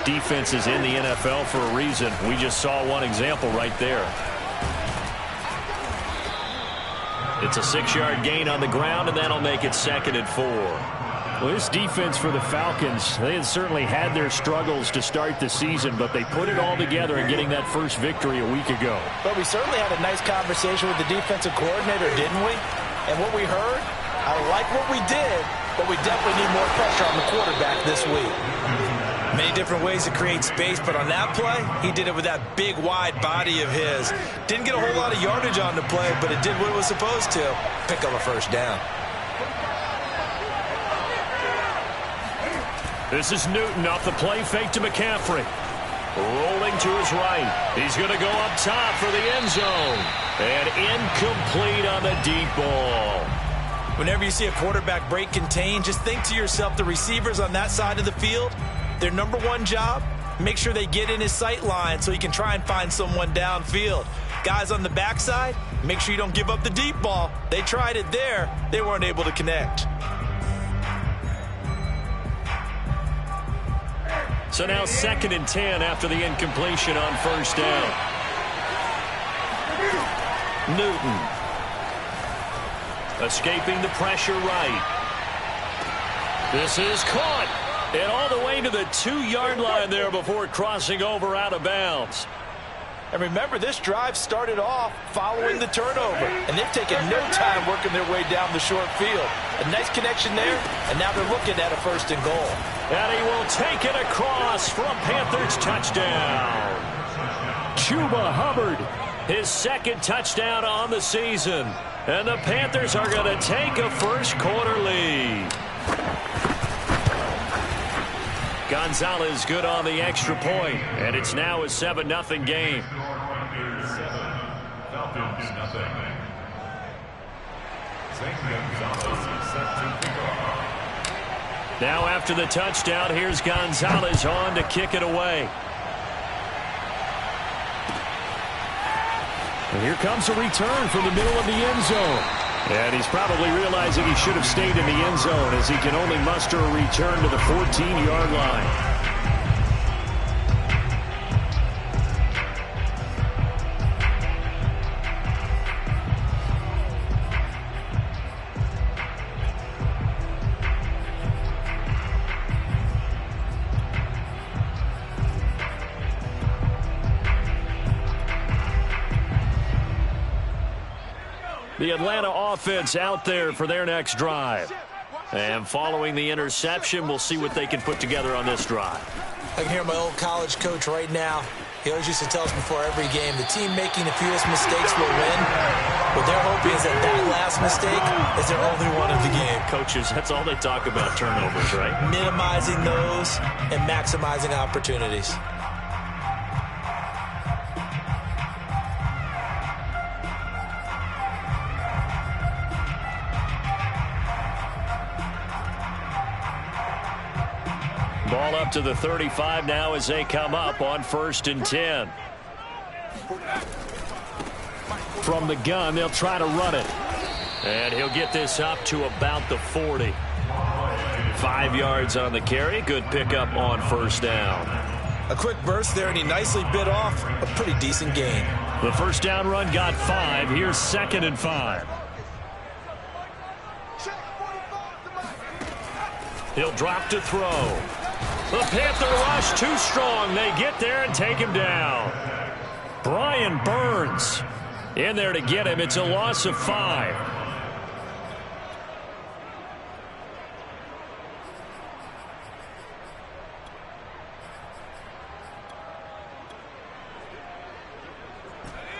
defenses in the NFL for a reason. We just saw one example right there. It's a 6-yard gain on the ground, and that'll make it 2nd and 4. Well, this defense for the Falcons, they had certainly had their struggles to start the season, but they put it all together in getting that first victory a week ago. But we certainly had a nice conversation with the defensive coordinator, didn't we? And what we heard, I like what we did, but we definitely need more pressure on the quarterback this week. Many different ways to create space, but on that play, he did it with that big, wide body of his. Didn't get a whole lot of yardage on the play, but it did what it was supposed to. Pick up a first down. This is Newton off the play fake to McCaffrey. Rolling to his right. He's going to go up top for the end zone. And incomplete on the deep ball. Whenever you see a quarterback break contain, just think to yourself, the receivers on that side of the field, their number one job, make sure they get in his sight line so he can try and find someone downfield. Guys on the backside, make sure you don't give up the deep ball. They tried it there. They weren't able to connect. So now 2nd and 10 after the incompletion on first down. Newton. Escaping the pressure right. This is caught. And all the way to the 2-yard line there before crossing over out of bounds. And remember, this drive started off following the turnover, and they've taken no time working their way down the short field. A nice connection there, and now they're looking at a 1st and goal. And he will take it across for a Panthers touchdown. Chuba Hubbard, his 2nd touchdown on the season. And the Panthers are going to take a first-quarter lead. Gonzalez good on the extra point, and it's now a 7-0 game. Now after the touchdown, here's Gonzalez on to kick it away. And here comes a return from the middle of the end zone. And he's probably realizing he should have stayed in the end zone as he can only muster a return to the 14-yard line. The Atlanta offense out there for their next drive. And following the interception, we'll see what they can put together on this drive. I can hear my old college coach right now. He always used to tell us before every game, the team making the fewest mistakes will win. What they're hoping is that last mistake is their only one of the game. Coaches, that's all they talk about, turnovers, right? Minimizing those and maximizing opportunities. Ball up to the 35 now as they come up on 1st and 10. From the gun, they'll try to run it. And he'll get this up to about the 40. 5 yards on the carry. Good pickup on 1st down. A quick burst there, and he nicely bit off a pretty decent gain. The 1st down run got 5. Here's 2nd and 5. He'll drop to throw. The Panther rush too strong. They get there and take him down. Brian Burns in there to get him. It's a loss of 5.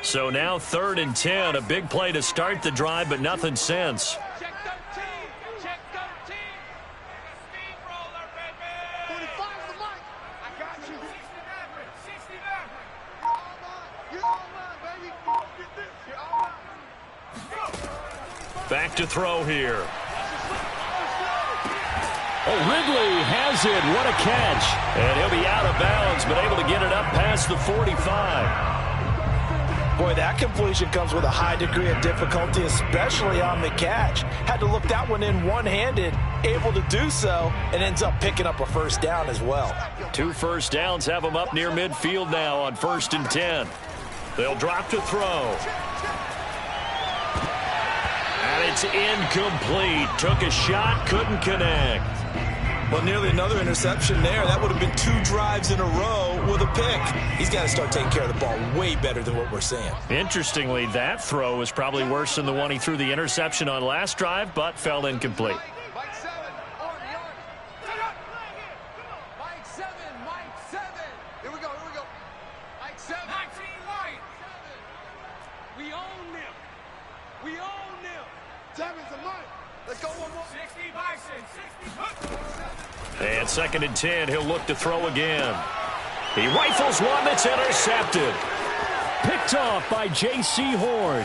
So now 3rd and 10. A big play to start the drive, but nothing since. Back to throw here. Oh, Ridley has it. What a catch. And he'll be out of bounds, but able to get it up past the 45. Boy, that completion comes with a high degree of difficulty, especially on the catch. Had to look that one in one-handed, able to do so, and ends up picking up a first down as well. 2 first downs have them up near midfield now on 1st and 10. They'll drop to throw. And it's incomplete. Took a shot, couldn't connect. Well, nearly another interception there. That would have been 2 drives in a row with a pick. He's got to start taking care of the ball way better than what we're seeing. Interestingly, that throw was probably worse than the one he threw the interception on last drive, but fell incomplete. And 2nd and 10, he'll look to throw again. He rifles one that's intercepted. Picked off by J.C. Horn.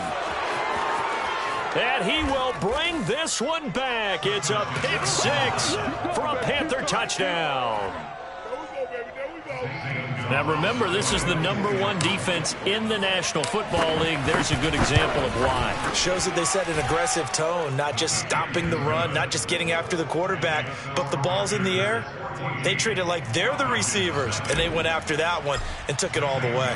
And he will bring this one back. It's a pick 6 for a Panther touchdown. Now remember, this is the #1 defense in the National Football League. There's a good example of why. Shows that they set an aggressive tone, not just stopping the run, not just getting after the quarterback, but the ball's in the air. They treat it like they're the receivers, and they went after that one and took it all the way.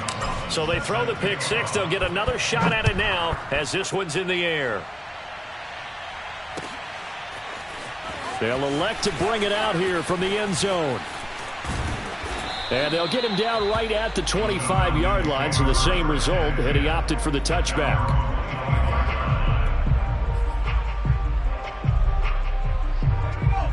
So they throw the pick 6. They'll get another shot at it now as this one's in the air. They'll elect to bring it out here from the end zone. And they'll get him down right at the 25-yard line, so the same result, and he opted for the touchback.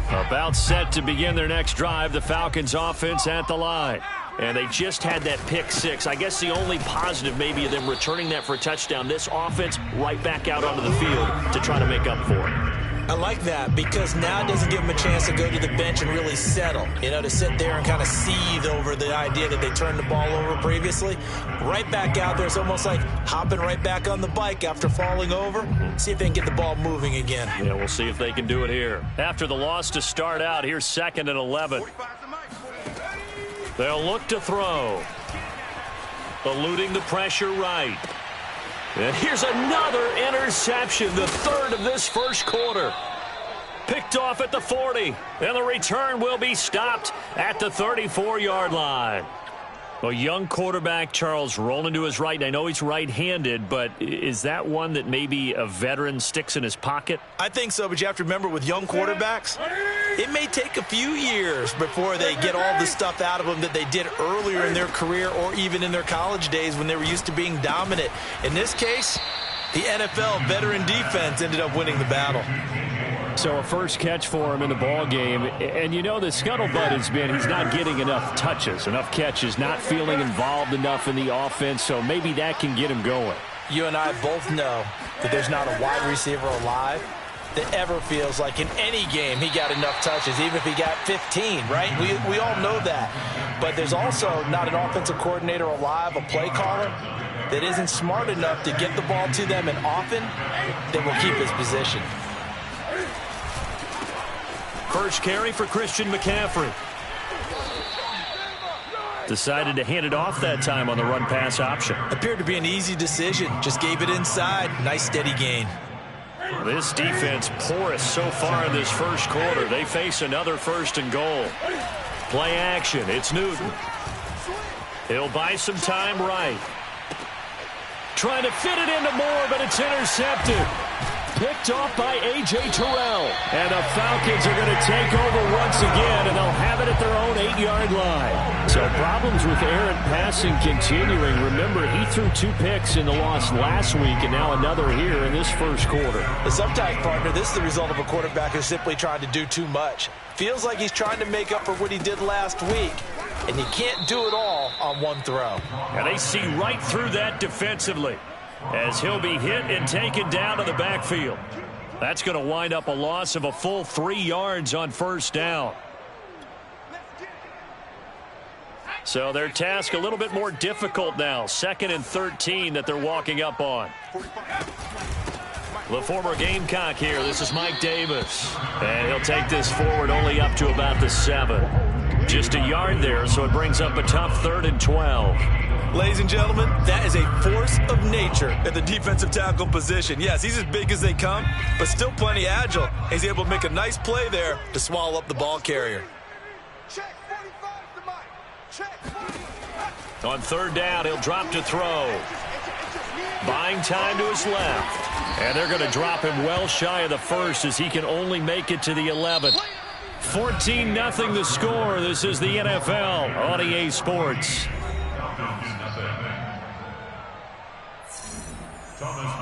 About set to begin their next drive, the Falcons offense at the line. And they just had that pick 6. I guess the only positive maybe of them returning that for a touchdown, this offense right back out onto the field to try to make up for it. I like that because now it doesn't give them a chance to go to the bench and really settle, to sit there and kind of seethe over the idea that they turned the ball over previously. Right back out there, it's almost like hopping right back on the bike after falling over. See if they can get the ball moving again. Yeah, we'll see if they can do it here. After the loss to start out, here's 2nd and 11. They'll look to throw. Eluding the pressure right. And here's another interception, the 3rd of this first quarter. Picked off at the 40, and the return will be stopped at the 34-yard line. Well, young quarterback Charles rolling to his right. I know he's right-handed, but is that one that maybe a veteran sticks in his pocket? I think so, but you have to remember with young quarterbacks, it may take a few years before they get all the stuff out of them that they did earlier in their career or even in their college days when they were used to being dominant. In this case, the NFL veteran defense ended up winning the battle. So a first catch for him in the ball game. And the scuttlebutt has been he's not getting enough touches, enough catches, not feeling involved enough in the offense. So maybe that can get him going. You and I both know that there's not a wide receiver alive that ever feels like in any game he got enough touches, even if he got 15, right? We all know that. But there's also not an offensive coordinator alive, a play caller, that isn't smart enough to get the ball to them and often that will keep his position. First carry for Christian McCaffrey. Decided to hand it off that time on the run-pass option. Appeared to be an easy decision. Just gave it inside. Nice steady gain. This defense porous so far in this first quarter. They face another 1st and goal. Play action. It's Newton. He'll buy some time right. Trying to fit it into Moore, but it's intercepted. Picked off by A.J. Terrell. And the Falcons are going to take over once again, and they'll have it at their own 8-yard line. So problems with errant passing continuing. Remember, he threw 2 picks in the loss last week, and now another here in this first quarter. And sometimes, partner, this is the result of a quarterback who's simply trying to do too much. Feels like he's trying to make up for what he did last week, and he can't do it all on one throw. And they see right through that defensively, as he'll be hit and taken down to the backfield. That's going to wind up a loss of a full 3 yards on first down. So their task a little bit more difficult now. 2nd and 13 that they're walking up on. The former Gamecock here. This is Mike Davis. And he'll take this forward only up to about the 7. Just a yard there, so it brings up a tough 3rd and 12. Ladies and gentlemen, that is a force of nature at the defensive tackle position. Yes, he's as big as they come, but still plenty agile. He's able to make a nice play there to swallow up the ball carrier. On third down, he'll drop to throw. Buying time to his left. And they're going to drop him well shy of the first as he can only make it to the 11th. 14-0 the score. This is the NFL on EA Sports.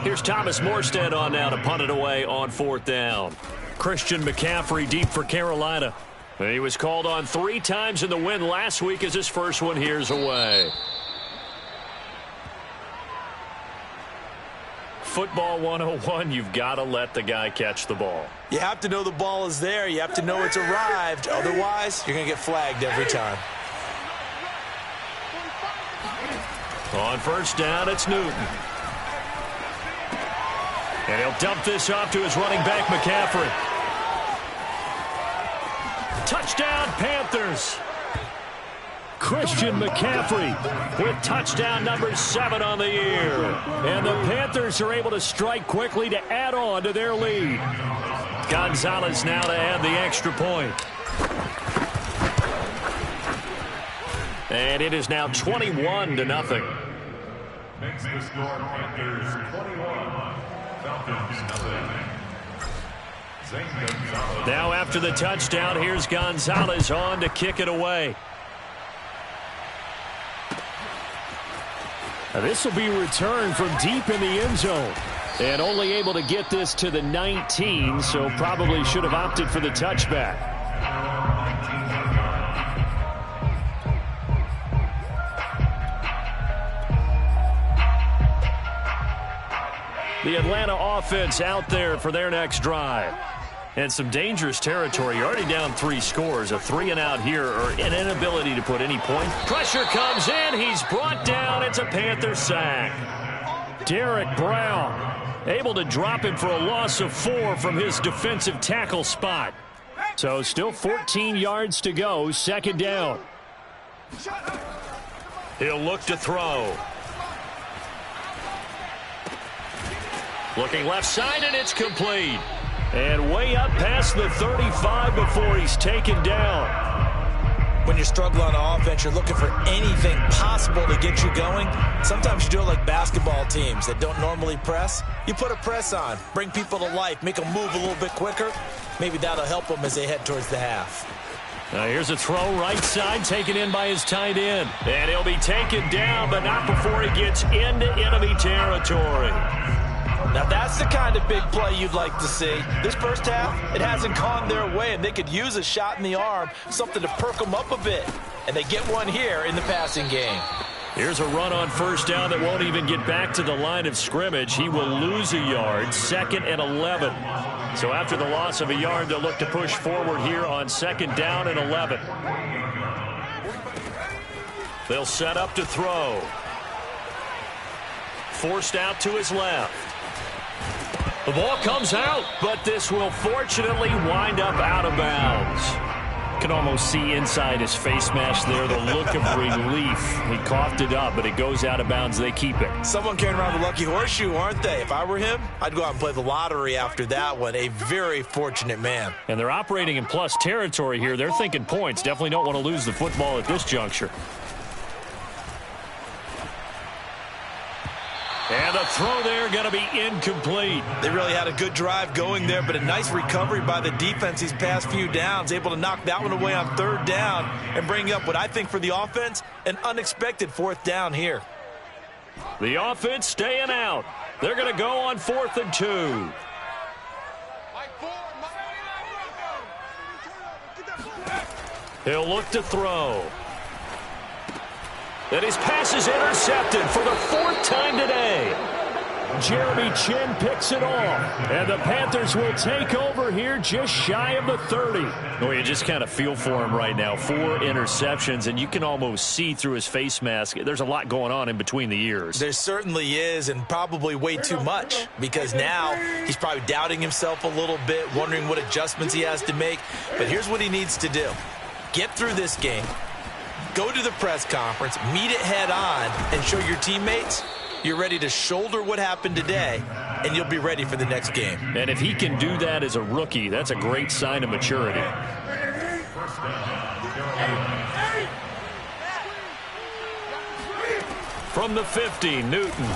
Here's Thomas Morstead on now to punt it away on fourth down. Christian McCaffrey deep for Carolina. He was called on 3 times in the win last week as his first one here's away. Football 101, you've got to let the guy catch the ball. You have to know the ball is there. You have to know it's arrived. Otherwise, you're going to get flagged every time. On first down, it's Newton. And he'll dump this off to his running back, McCaffrey. Touchdown, Panthers. Christian McCaffrey with touchdown number 7 on the year. And the Panthers are able to strike quickly to add on to their lead. Gonzalez now to add the extra point. And it is now 21-0. Makes the score Panthers 21, Falcons 0. Now after the touchdown, here's Gonzalez on to kick it away. Now this will be returned from deep in the end zone. And only able to get this to the 19, so probably should have opted for the touchback. The Atlanta offense out there for their next drive. And some dangerous territory. You're already down 3 scores. A 3-and-out here or an inability to put any point. Pressure comes in. He's brought down. It's a Panther sack. Derek Brown able to drop him for a loss of 4 from his defensive tackle spot. So still 14 yards to go. Second down. He'll look to throw. Looking left side, and it's complete. And way up past the 35 before he's taken down. When you're struggling on offense, you're looking for anything possible to get you going. Sometimes you do it like basketball teams that don't normally press. You put a press on, bring people to life, make them move a little bit quicker. Maybe that'll help them as they head towards the half. Now here's a throw right side, taken in by his tight end. And he'll be taken down, but not before he gets into enemy territory. Now that's the kind of big play you'd like to see. This first half, it hasn't gone their way, and they could use a shot in the arm, something to perk them up a bit. And they get one here in the passing game. Here's a run on first down that won't even get back to the line of scrimmage. He will lose a yard, 2nd and 11. So after the loss of a yard, they'll look to push forward here on 2nd down and 11. They'll set up to throw. Forced out to his left. The ball comes out, but this will fortunately wind up out of bounds. Can almost see inside his face mask there the look of relief. He coughed it up, but it goes out of bounds. They keep it. Someone carrying around the lucky horseshoe, aren't they? If I were him, I'd go out and play the lottery after that one. A very fortunate man. And they're operating in plus territory here. They're thinking points. Definitely don't want to lose the football at this juncture. And the throw there going to be incomplete. They really had a good drive going there, but a nice recovery by the defense these past few downs, able to knock that one away on 3rd down and bring up what I think for the offense, an unexpected 4th down here. The offense staying out. They're going to go on 4th and 2. He'll look to throw. And his pass is intercepted for the 4th time today. Jeremy Chin picks it off. And the Panthers will take over here just shy of the 30. Well, you just kind of feel for him right now. 4 interceptions, and you can almost see through his face mask. There's a lot going on in between the ears. There certainly is, and probably way too much, because now he's probably doubting himself a little bit, wondering what adjustments he has to make. But here's what he needs to do. Get through this game. Go to the press conference, meet it head on, and show your teammates you're ready to shoulder what happened today, and you'll be ready for the next game. And if he can do that as a rookie, that's a great sign of maturity. From the 50, Newton.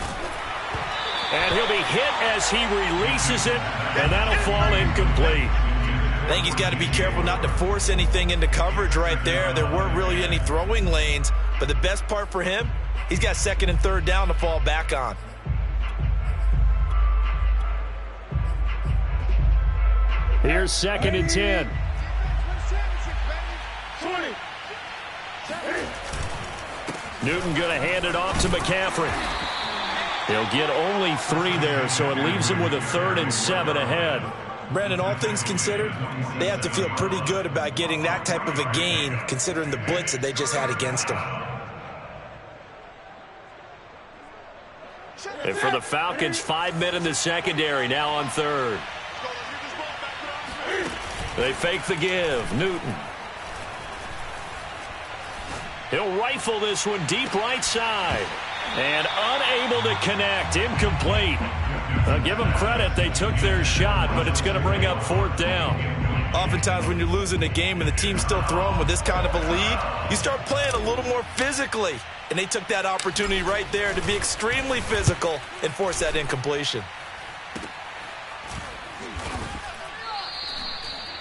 And he'll be hit as he releases it, and that'll fall incomplete. I think he's got to be careful not to force anything into coverage right there. There weren't really any throwing lanes, but the best part for him, he's got second and third down to fall back on. Here's second and 10. Newton going to hand it off to McCaffrey. He'll get only 3 there, so it leaves him with a 3rd and 7 ahead. Brandon, all things considered, they have to feel pretty good about getting that type of a gain, considering the blitz that they just had against them. And for the Falcons, 5 men in the secondary, now on 3rd. They fake the give. Newton. He'll rifle this one deep right side. And unable to connect. Incomplete. Give them credit. They took their shot, but it's going to bring up 4th down. Oftentimes when you're losing a game and the team's still throwing with this kind of a lead, you start playing a little more physically. And they took that opportunity right there to be extremely physical and force that incompletion.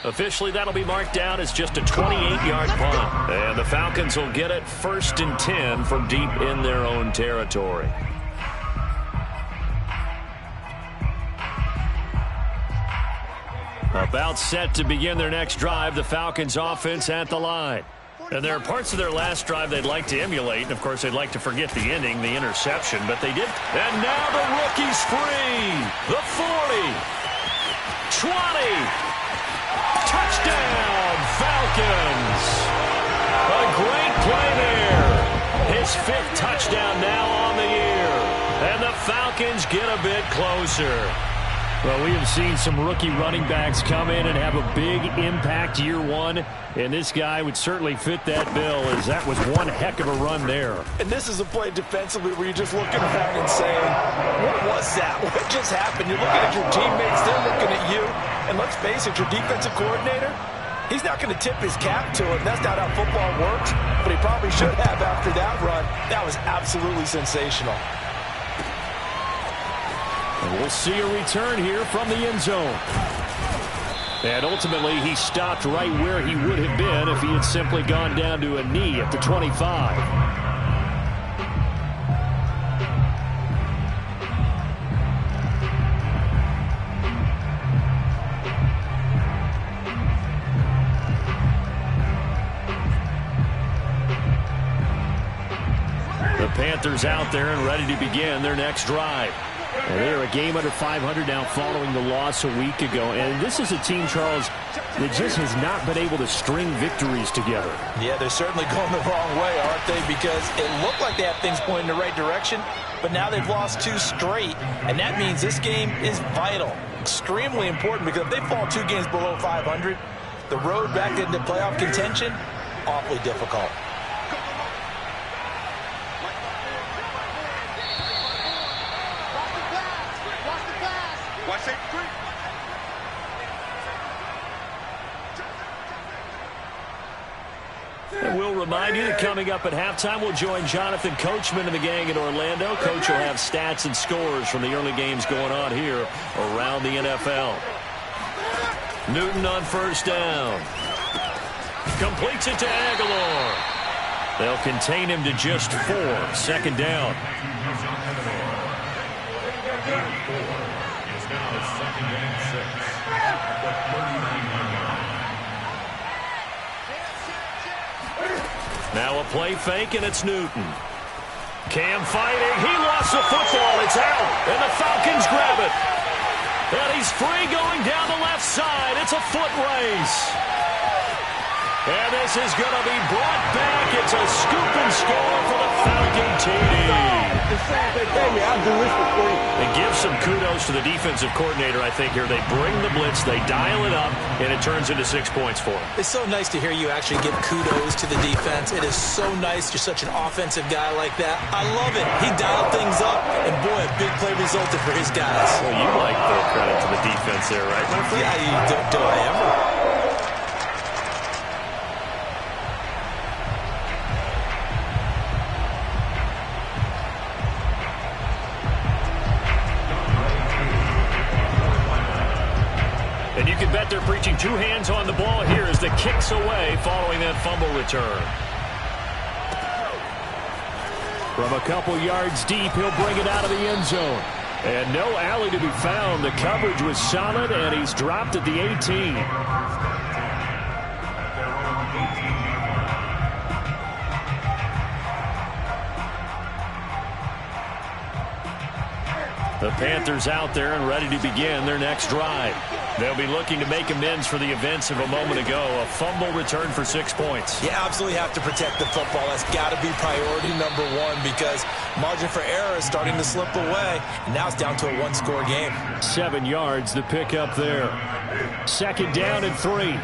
Officially, that'll be marked down as just a 28-yard punt. And the Falcons will get it 1st and 10 from deep in their own territory. About set to begin their next drive, the Falcons offense at the line. And there are parts of their last drive they'd like to emulate. And, of course, they'd like to forget the ending, the interception, but they did. And now the rookie's free. The 40. 20. Touchdown, Falcons. A great play there. His 5th touchdown now on the year. And the Falcons get a bit closer. Well, we have seen some rookie running backs come in and have a big impact year 1. And this guy would certainly fit that bill, as that was one heck of a run there. And this is a play defensively where you're just looking around and saying, what was that? What just happened? You're looking at your teammates. They're looking at you. And let's face it, your defensive coordinator, he's not going to tip his cap to it. That's not how football works. But he probably should have after that run. That was absolutely sensational. And we'll see a return here from the end zone. And ultimately, he stopped right where he would have been if he had simply gone down to a knee at the 25. The Panthers out there and ready to begin their next drive. And they are a game under 500 now following the loss a week ago. And this is a team, Charles, that just has not been able to string victories together. Yeah, they're certainly going the wrong way, aren't they? Because it looked like they have things pointing in the right direction, but now they've lost 2 straight. And that means this game is vital, extremely important, because if they fall 2 games below 500, the road back into playoff contention, awfully difficult. And we'll remind you that coming up at halftime, we'll join Jonathan Coachman and the gang in Orlando. Coach will have stats and scores from the early games going on here around the NFL. Newton on 1st down. Completes it to Aguilar. They'll contain him to just 4. 2nd down. Now a play fake, and it's Newton. Cam fighting. He lost the football. It's out, and the Falcons grab it. And he's free going down the left side. It's a foot race. And this is going to be brought back. It's a scoop and score for the Falcon team. As soon as they pay me, I'll do this for free. And give some kudos to the defensive coordinator, I think, here. They bring the blitz, they dial it up, and it turns into 6 points for them. It's so nice to hear you actually give kudos to the defense. It is so nice. You're such an offensive guy like that. I love it. He dialed things up, and boy, a big play resulted for his guys. Well, you like the credit to the defense there, right, my friend? Yeah, do I ever? And you can bet they're preaching two hands on the ball here as the kick's away following that fumble return. From a couple yards deep, he'll bring it out of the end zone. And no alley to be found. The coverage was solid, and he's dropped at the 18. The Panthers out there and ready to begin their next drive. They'll be looking to make amends for the events of a moment ago. A fumble return for 6 points. You absolutely have to protect the football. That's got to be priority number one because margin for error is starting to slip away. And now it's down to a one-score game. 7 yards, the pickup there. Second down and 3.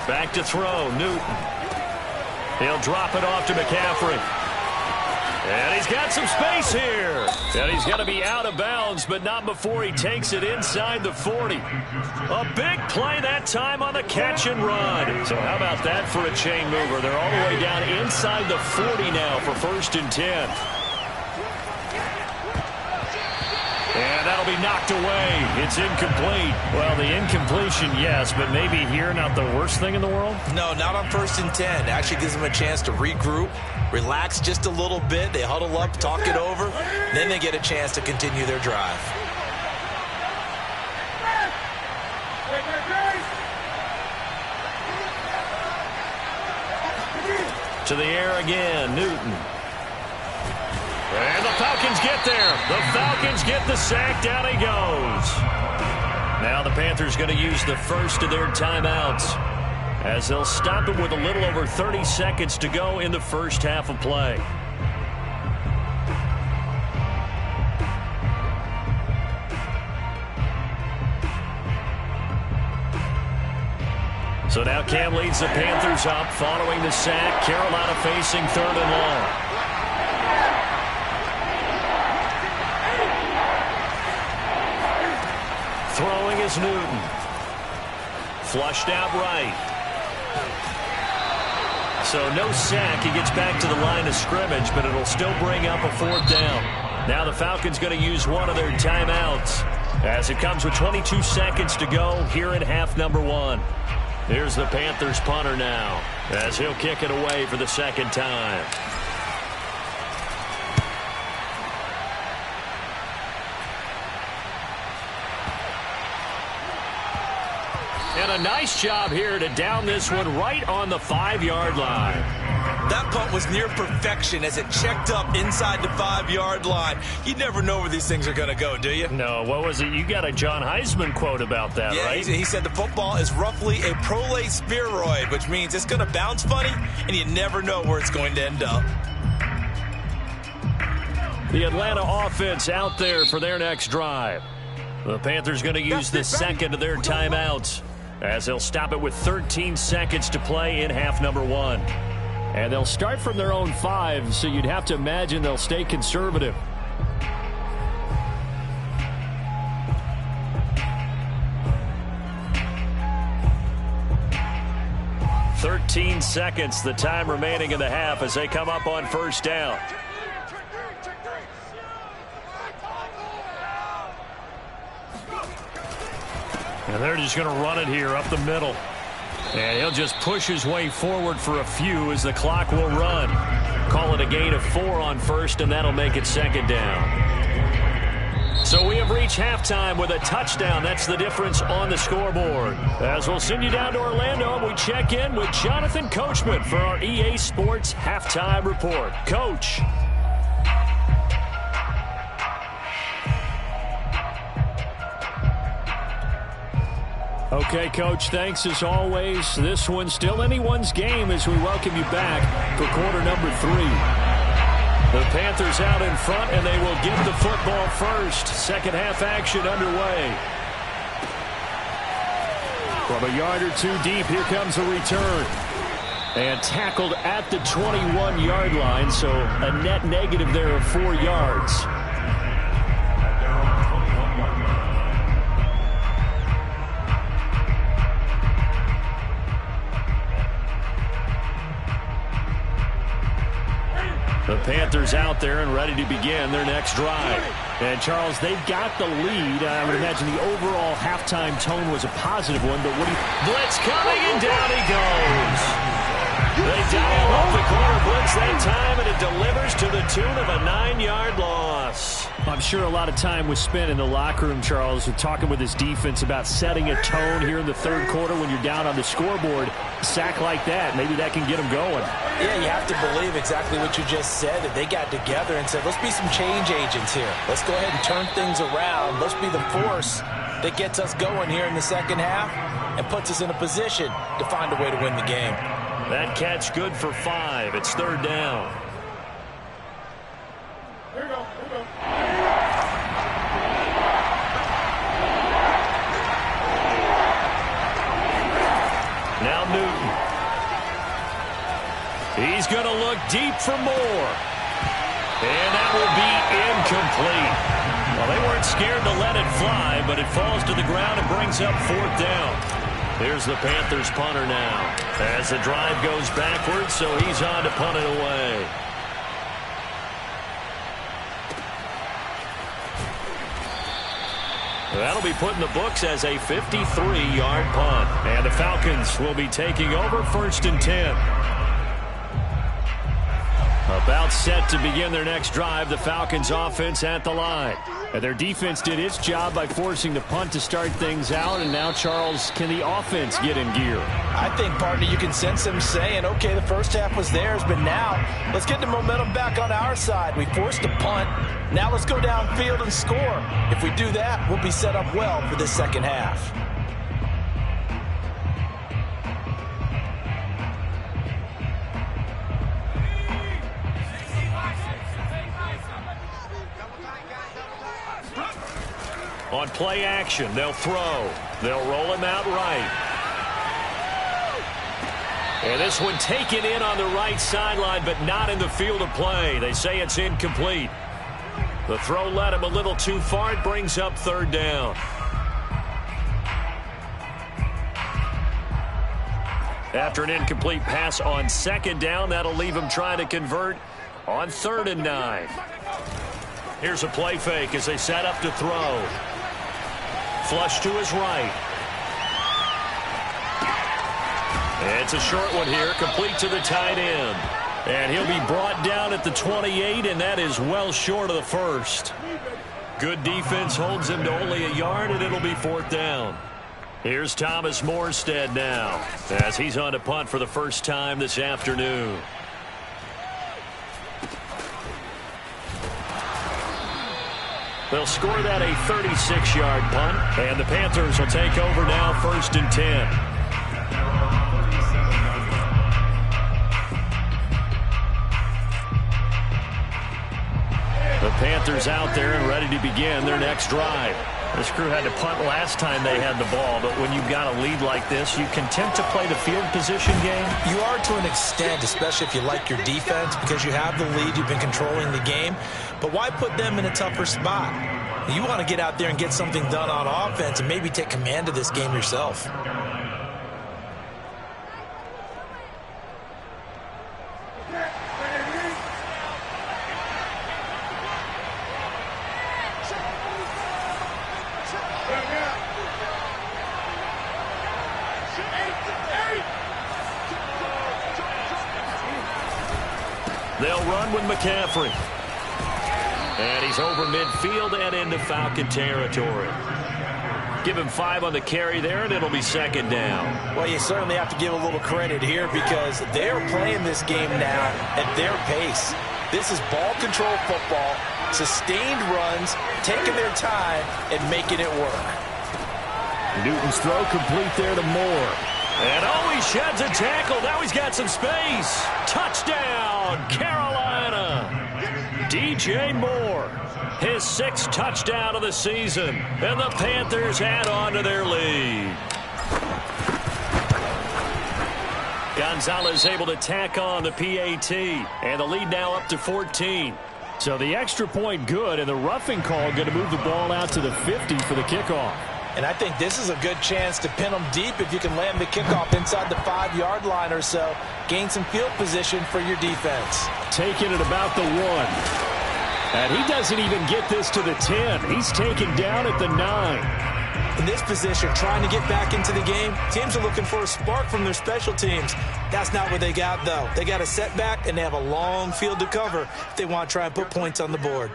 Back to throw, Newton. He'll drop it off to McCaffrey. And he's got some space here. And he's going to be out of bounds, but not before he takes it inside the 40. A big play that time on the catch and run. So how about that for a chain mover? They're all the way down inside the 40 now for 1st and 10. And that'll be knocked away. It's incomplete. Well, the incompletion, yes, but maybe here not the worst thing in the world? No, not on 1st and 10. It actually gives them a chance to regroup, relax just a little bit. They huddle up, talk it over. Then they get a chance to continue their drive. To the air again, Newton. And the Falcons get there. The Falcons get the sack. Down he goes. Now the Panthers going to use the first of their timeouts as they'll stop it with a little over 30 seconds to go in the first half of play. So now Cam leads the Panthers up following the sack. Carolina facing 3rd and long. Throwing is Newton. Flushed out right. So no sack. He gets back to the line of scrimmage, but it'll still bring up a 4th down. Now the Falcons going to use one of their timeouts as it comes with 22 seconds to go here in half number 1. Here's the Panthers punter now as he'll kick it away for the 2nd time. And a nice job here to down this one right on the 5-yard line. That punt was near perfection as it checked up inside the 5-yard line. You never know where these things are going to go, do you? No, what was it? You got a John Heisman quote about that, yeah, right? He said the football is roughly a prolate spheroid, which means it's going to bounce funny, and you never know where it's going to end up. The Atlanta offense out there for their next drive. The Panthers going to use the second of their timeouts as they'll stop it with 13 seconds to play in half number 1. And they'll start from their own 5, so you'd have to imagine they'll stay conservative. "13 seconds, the time remaining in the half as they come up on 1st down. And they're just going to run it here up the middle. And he'll just push his way forward for a few as the clock will run. Call it a gain of 4 on 1st, and that'll make it 2nd down. So we have reached halftime with a touchdown. That's the difference on the scoreboard. As we'll send you down to Orlando, and we check in with Jonathan Coachman for our EA Sports Halftime Report. Coach. Okay, Coach, thanks as always. This one's still anyone's game as we welcome you back for quarter number 3. The Panthers out in front, and they will get the football first. Second half action underway. From a yard or two deep, here comes a return. And tackled at the 21-yard line, so a net negative there of 4 yards. The Panthers out there and ready to begin their next drive. And, Charles, they've got the lead. I would imagine the overall halftime tone was a positive one, but what do you... Blitz coming, and down he goes. They dial up the corner blitz that time, and it delivers to the tune of a 9-yard loss. I'm sure a lot of time was spent in the locker room, Charles, talking with his defense about setting a tone here in the third quarter when you're down on the scoreboard. A sack like that, maybe that can get them going. Yeah, you have to believe exactly what you just said, that they got together and said, let's be some change agents here. Let's go ahead and turn things around. Let's be the force that gets us going here in the second half and puts us in a position to find a way to win the game. That catch good for 5. It's third down. Here we go. Now Newton. He's going to look deep for more. And that will be incomplete. Well, they weren't scared to let it fly, but it falls to the ground and brings up fourth down. Here's the Panthers punter now. As the drive goes backwards, so he's on to punt it away. That'll be put in the books as a 53-yard punt. And the Falcons will be taking over first and 10. About set to begin their next drive, the Falcons offense at the line. And their defense did its job by forcing the punt to start things out. And now, Charles, can the offense get in gear? I think, partner, you can sense them saying, okay, the first half was theirs, but now let's get the momentum back on our side. We forced a punt. Now let's go downfield and score. If we do that, we'll be set up well for this second half. On play action, they'll throw. They'll roll him out right. And this one taken in on the right sideline, but not in the field of play. They say it's incomplete. The throw led him a little too far. It brings up third down. After an incomplete pass on second down, that'll leave him trying to convert on 3rd and 9. Here's a play fake as they set up to throw. Flush to his right. It's a short one here, complete to the tight end. And he'll be brought down at the 28, and that is well short of the first. Good defense holds him to only a yard, and it'll be 4th down. Here's Thomas Morstead now, as he's on to punt for the first time this afternoon. They'll score that a 36-yard punt, and the Panthers will take over now 1st and 10. The Panthers out there and ready to begin their next drive. This crew had to punt last time they had the ball, but when you've got a lead like this, you content to play the field position game? You are to an extent, especially if you like your defense, because you have the lead, you've been controlling the game. But why put them in a tougher spot? You want to get out there and get something done on offense and maybe take command of this game yourself. They'll run with McCaffrey. And he's over midfield and into Falcon territory. Give him 5 on the carry there, and it'll be 2nd down. Well, you certainly have to give a little credit here because they're playing this game now at their pace. This is ball control football, sustained runs, taking their time, and making it work. Newton's throw complete there to Moore. And he sheds a tackle. Now he's got some space. Touchdown, Carolina. DJ Moore, his 6th touchdown of the season. And the Panthers add on to their lead. Gonzalez able to tack on the PAT. And the lead now up to 14. So the extra point good, and the roughing call going to move the ball out to the 50 for the kickoff. And I think this is a good chance to pin them deep if you can land the kickoff inside the 5-yard line or so. Gain some field position for your defense. Taking it about the 1. And he doesn't even get this to the 10. He's taken down at the 9. In this position, trying to get back into the game, teams are looking for a spark from their special teams. That's not what they got, though. They got a setback, and they have a long field to cover if they want to try and put points on the board.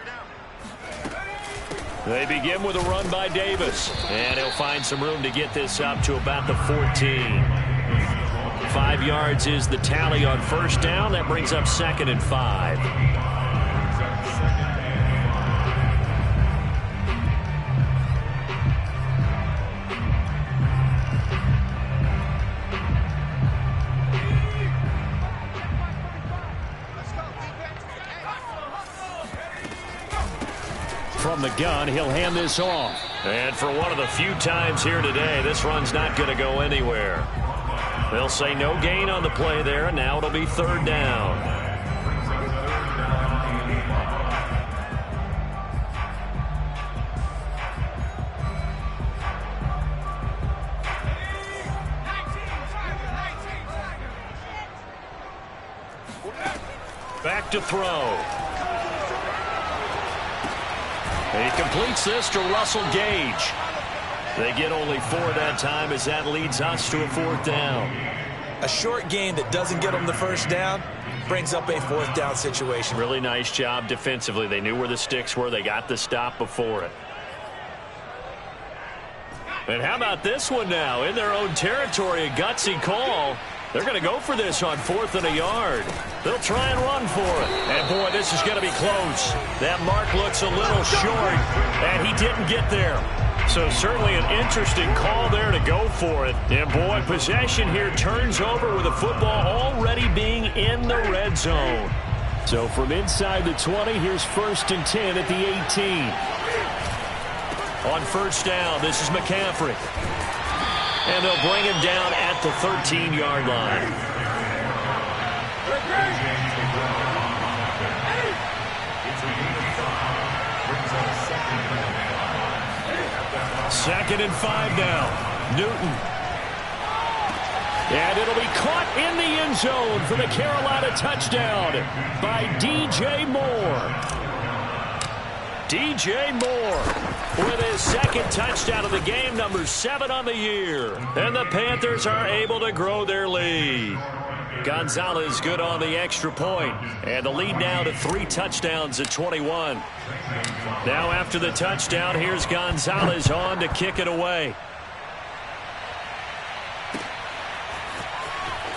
They begin with a run by Davis. And he'll find some room to get this up to about the 14. 5 yards is the tally on first down. That brings up 2nd and 5. From the gun, he'll hand this off. And for one of the few times here today, this run's not going to go anywhere. They'll say no gain on the play there, and now it'll be 3rd down. Back to throw. He completes this to Russell Gage. They get only 4 that time as that leads us to a 4th down. A short game that doesn't get them the first down brings up a 4th down situation. Really nice job defensively. They knew where the sticks were. They got the stop before it. And how about this one now? In their own territory, a gutsy call. They're going to go for this on 4th and a yard. They'll try and run for it. And, boy, this is going to be close. That mark looks a little short, and he didn't get there. So certainly an interesting call there to go for it. And, boy, possession here turns over with the football already being in the red zone. So from inside the 20, here's 1st and 10 at the 18. On first down, this is McCaffrey. And they'll bring him down at the 13-yard line. Second and 5 now. Newton. And it'll be caught in the end zone for the Carolina touchdown by DJ Moore. DJ Moore with his 2nd touchdown of the game, number 7 on the year. And the Panthers are able to grow their lead. Gonzalez good on the extra point. And the lead now to 3 touchdowns at 21. Now after the touchdown, here's Gonzalez on to kick it away.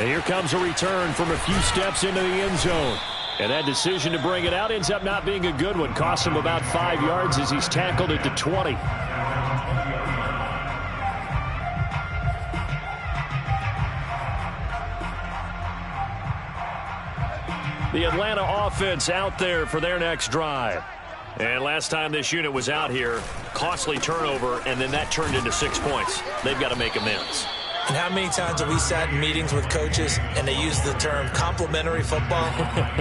And here comes a return from a few steps into the end zone. And that decision to bring it out ends up not being a good one. Costs him about 5 yards as he's tackled at the 20. The Atlanta offense out there for their next drive. And last time this unit was out here, costly turnover, and then that turned into 6 points. They've got to make amends. And how many times have we sat in meetings with coaches and they use the term complementary football?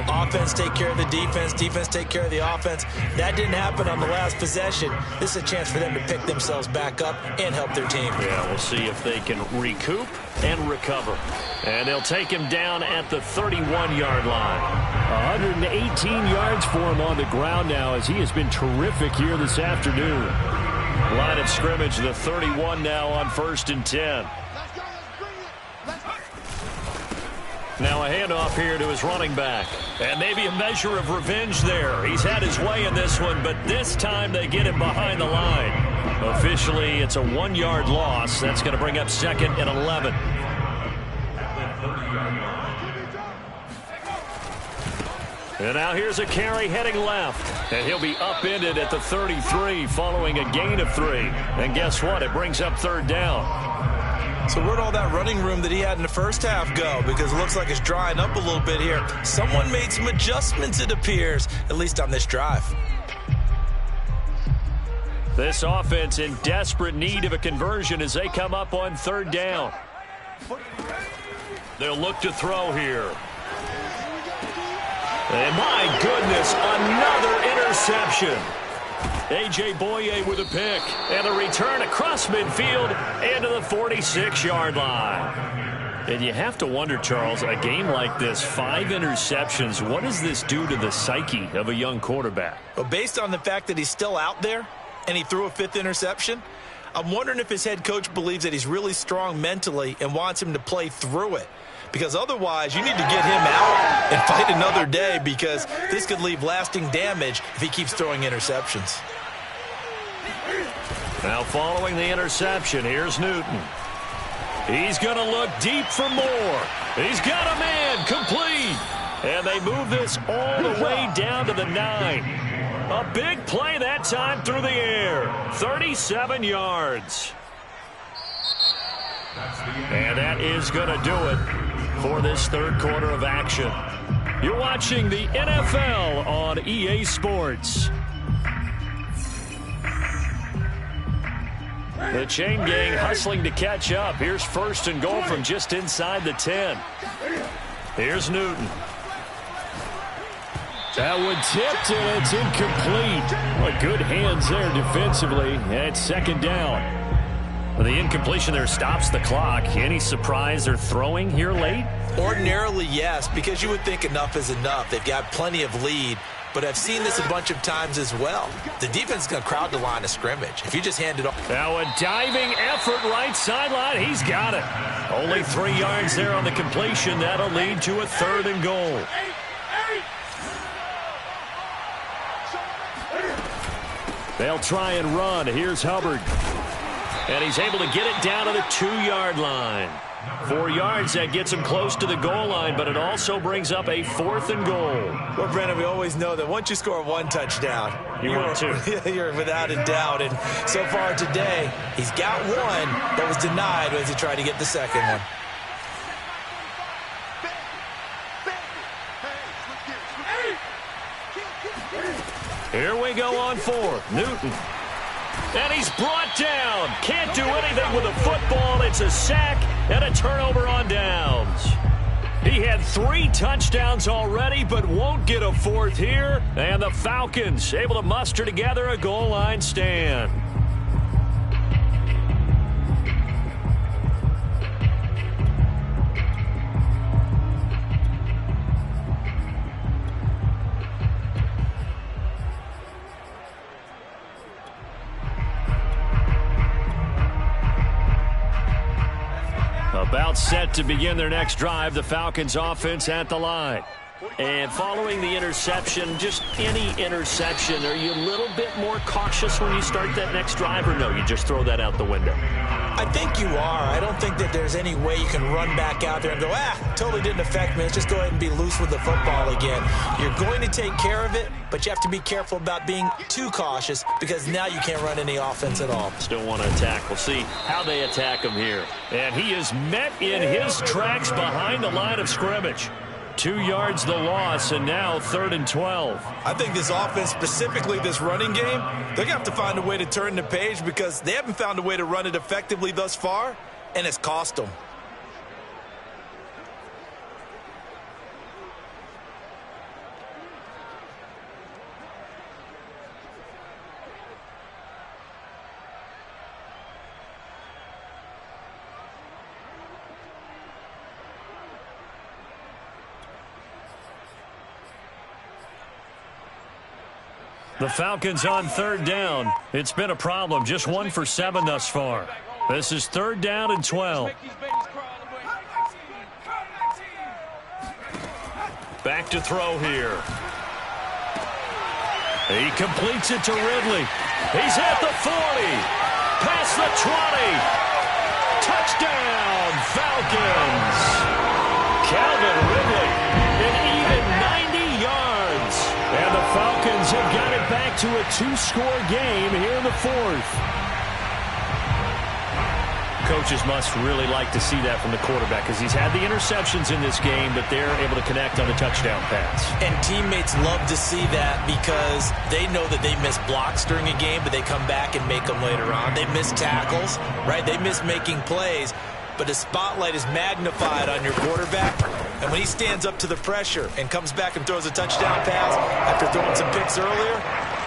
Offense take care of the defense, defense take care of the offense. That didn't happen on the last possession. This is a chance for them to pick themselves back up and help their team. Yeah, we'll see if they can recoup and recover. And they'll take him down at the 31-yard line. 118 yards for him on the ground now as he has been terrific here this afternoon. Line of scrimmage, the 31 now on 1st and 10. Now a handoff here to his running back. And maybe a measure of revenge there. He's had his way in this one, but this time they get him behind the line. Officially, it's a 1-yard loss. That's going to bring up 2nd and 11. And now here's a carry heading left. And he'll be upended at the 33 following a gain of 3. And guess what? It brings up third down. So where'd all that running room that he had in the first half go? Because it looks like it's drying up a little bit here. Someone made some adjustments, it appears, at least on this drive. This offense in desperate need of a conversion as they come up on third down. They'll look to throw here. And my goodness, another interception. A.J. Boye with a pick. And a return across midfield and to the 46-yard line. And you have to wonder, Charles, a game like this, 5 interceptions, what does this do to the psyche of a young quarterback? Well, based on the fact that he's still out there and he threw a 5th interception, I'm wondering if his head coach believes that he's really strong mentally and wants him to play through it. Because otherwise, you need to get him out and fight another day, because this could leave lasting damage if he keeps throwing interceptions. Now following the interception, here's Newton. He's going to look deep for more. He's got a man complete. And they move this all the way down to the 9. A big play that time through the air. 37 yards. And that is going to do it for this third quarter of action. You're watching the NFL on EA Sports. The chain gang hustling to catch up. Here's first and goal from just inside the 10. Here's Newton. That one tipped, and it's incomplete. Well, good hands there defensively. And it's second down. Well, the incompletion there stops the clock. Any surprise they're throwing here late? Ordinarily, yes, because you would think enough is enough. They've got plenty of lead. But I've seen this a bunch of times as well. The defense is going to crowd the line of scrimmage. If you just hand it off. Now a diving effort right sideline. He's got it. Only 3 yards there on the completion. That'll lead to a third and goal. They'll try and run. Here's Hubbard. And he's able to get it down to the 2-yard line. 4 yards, that gets him close to the goal line, but it also brings up a 4th and goal. Well, Brandon, we always know that once you score 1 touchdown, you're without a doubt. And so far today, he's got 1, but was denied as he tried to get the second one. Here we go on 4. Newton. And he's brought down. Can't do anything with a football. It's a sack and a turnover on downs. He had 3 touchdowns already, but won't get a 4th here. And the Falcons able to muster together a goal line stand. About set to begin their next drive, the Falcons offense at the line. And following the interception, just any interception, are you a little bit more cautious when you start that next drive, or no, you just throw that out the window? I think you are. I don't think that there's any way you can run back out there and go, totally didn't affect me. Let's just go ahead and be loose with the football again. You're going to take care of it, but you have to be careful about being too cautious, because now you can't run any offense at all. Still want to attack. We'll see how they attack him here. And he is met in his tracks behind the line of scrimmage. 2 yards the loss, and now 3rd and 12. I think this offense, specifically this running game, they're going to have to find a way to turn the page, because they haven't found a way to run it effectively thus far, and it's cost them. The Falcons on 3rd down. It's been a problem. Just 1 for 7 thus far. This is 3rd down and 12. Back to throw here. He completes it to Ridley. He's at the 40. Past the 20. Touchdown, Falcons. Calvin Ridley. An even 90 yards. Panthers have got it back to a 2-score game here in the fourth. Coaches must really like to see that from the quarterback because he's had the interceptions in this game, but they're able to connect on the touchdown pass. And teammates love to see that because they know that they miss blocks during a game, but they come back and make them later on. They miss tackles, right? They miss making plays, but the spotlight is magnified on your quarterback. And when he stands up to the pressure and comes back and throws a touchdown pass after throwing some picks earlier,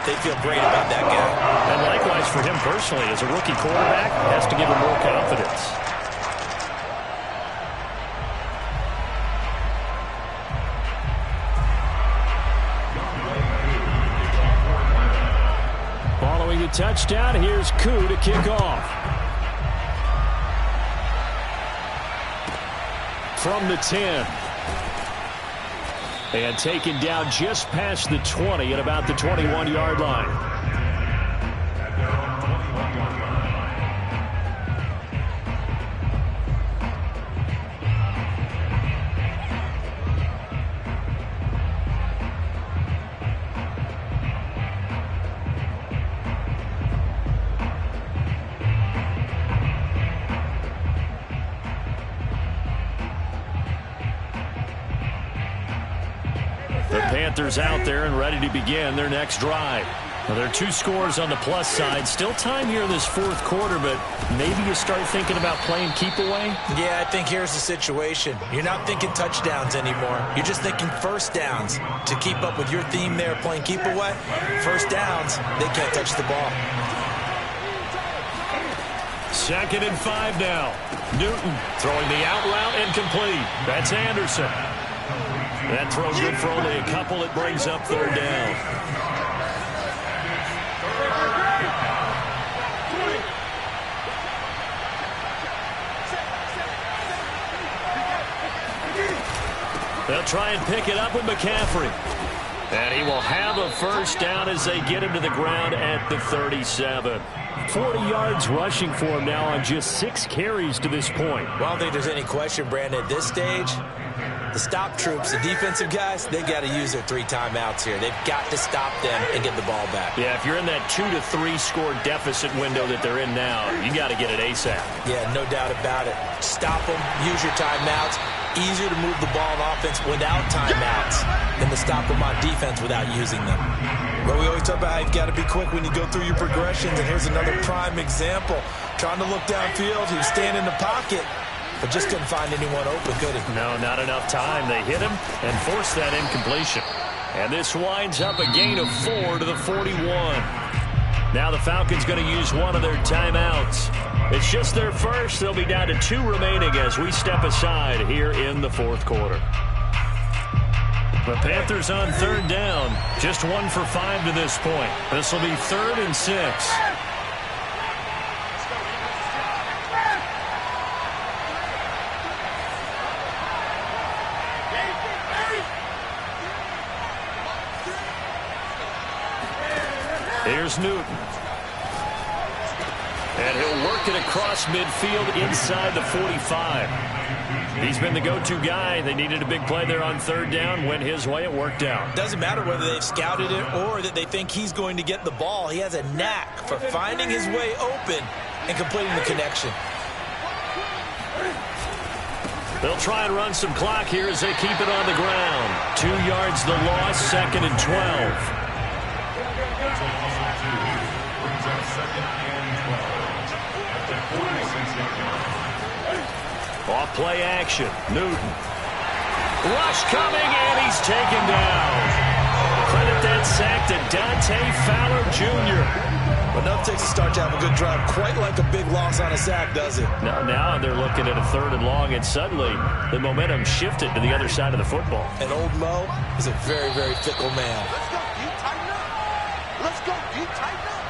they feel great about that guy. And likewise for him personally, as a rookie quarterback, has to give him more confidence. Following the touchdown, here's Koo to kick off. From the 10. And taken down just past the 20 at about the 21-yard line. Panthers out there and ready to begin their next drive. Well, there are 2 scores on the plus side. Still time here in this fourth quarter, but maybe you start thinking about playing keep away? Yeah, I think here's the situation. You're not thinking touchdowns anymore. You're just thinking first downs. To keep up with your theme there, playing keep away, first downs, they can't touch the ball. 2nd and 5 now. Newton throwing the out route and complete. That's Anderson. That throw good for only a couple. It brings up 3rd down. They'll try and pick it up with McCaffrey. And he will have a first down as they get him to the ground at the 37. 40 yards rushing for him now on just 6 carries to this point. Well, I don't think there's any question, Brandon, at this stage. The stop troops, the defensive guys, they got to use their 3 timeouts here. They've got to stop them and get the ball back. Yeah, if you're in that 2 to 3 score deficit window that they're in now, you got to get it ASAP. Yeah, no doubt about it. Stop them, use your timeouts. Easier to move the ball on offense without timeouts than to stop them on defense without using them. But we always talk about how you've got to be quick when you go through your progressions, and here's another prime example. Trying to look downfield, he was standing in the pocket, but just couldn't find anyone open, could he? No, not enough time. They hit him and forced that incompletion. And this winds up a gain of 4 to the 41. Now the Falcons going to use one of their timeouts. It's just their first. They'll be down to 2 remaining as we step aside here in the fourth quarter. The Panthers on 3rd down. Just 1 for 5 to this point. This will be 3rd and 6. Here's Newton. And he'll work it across midfield inside the 45. He's been the go-to guy. They needed a big play there on 3rd down. Went his way. It worked out. Doesn't matter whether they've scouted it or that they think he's going to get the ball. He has a knack for finding his way open and completing the connection. They'll try and run some clock here as they keep it on the ground. 2 yards the loss, 2nd and 12. Off play action. Newton. Rush coming, and he's taken down. Credit that sack to Dante Fowler Jr. But enough takes a start to have a good drive. Quite like a big loss on a sack, does it? Now they're looking at a 3rd and long, and suddenly the momentum shifted to the other side of the football. And old Mo is a very, very fickle man. Let's go, you tighten up. Let's go, you tighten up.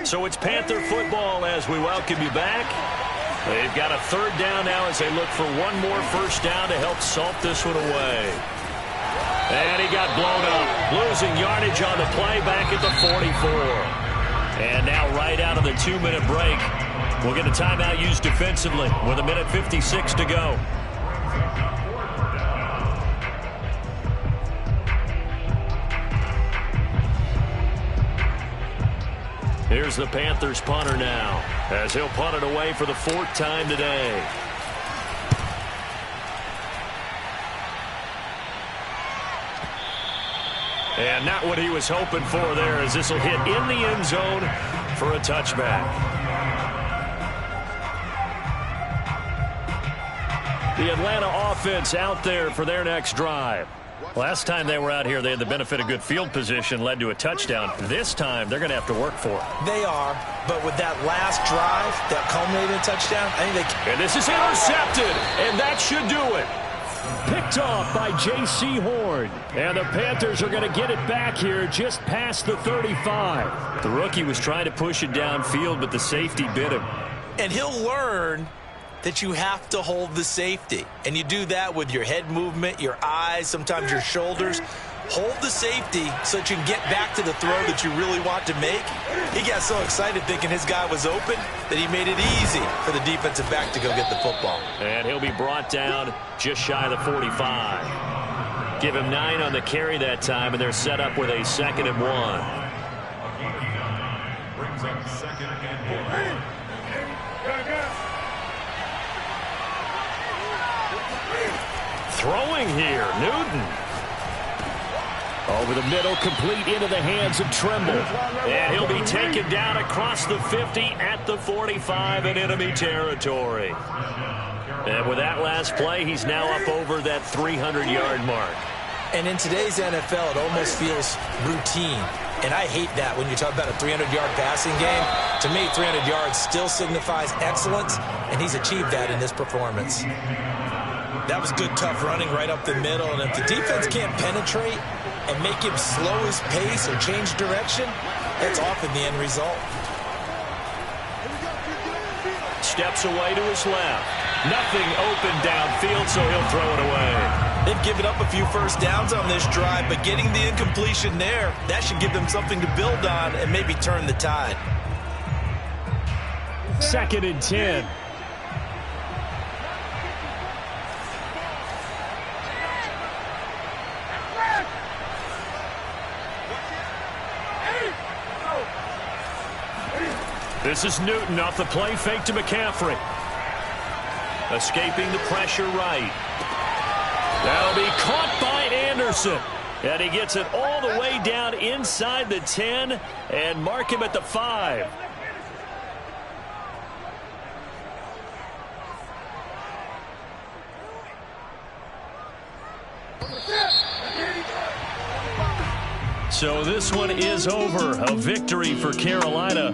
So it's Panther football as we welcome you back. They've got a 3rd down now as they look for one more first down to help salt this one away. And he got blown up. Losing yardage on the play back at the 44. And now right out of the 2-minute break, We'll get a timeout used defensively with 1:56 to go. Here's the Panthers punter now, as he'll punt it away for the 4th time today. And not what he was hoping for there, as this will hit in the end zone for a touchback. The Atlanta offense out there for their next drive. Last time they were out here, they had the benefit of good field position, led to a touchdown. This time, they're going to have to work for it. They are, but with that last drive that culminated in a touchdown, I think they can. And this is intercepted, and that should do it. Picked off by J.C. Horn. And the Panthers are going to get it back here just past the 35. The rookie was trying to push it downfield, but the safety bit him. And he'll learn that you have to hold the safety. And you do that with your head movement, your eyes, sometimes your shoulders. Hold the safety so that you can get back to the throw that you really want to make. He got so excited thinking his guy was open that he made it easy for the defensive back to go get the football. And he'll be brought down just shy of the 45. Give him 9 on the carry that time, and they're set up with a 2nd and 1. Brings up 2nd and 1. Throwing here, Newton. Over the middle, complete into the hands of Tremble. And he'll be taken down across the 50 at the 45 in enemy territory. And with that last play, he's now up over that 300-yard mark. And in today's NFL, it almost feels routine. And I hate that when you talk about a 300-yard passing game. To me, 300 yards still signifies excellence, and he's achieved that in this performance. That was good, tough running right up the middle. And if the defense can't penetrate and make him slow his pace or change direction, that's often the end result. Steps away to his left. Nothing open downfield, so he'll throw it away. They've given up a few first downs on this drive, but getting the incompletion there, that should give them something to build on and maybe turn the tide. 2nd and 10. This is Newton off the play fake to McCaffrey. Escaping the pressure right. That'll be caught by Anderson. And he gets it all the way down inside the 10 and mark him at the 5. So this one is over. A victory for Carolina.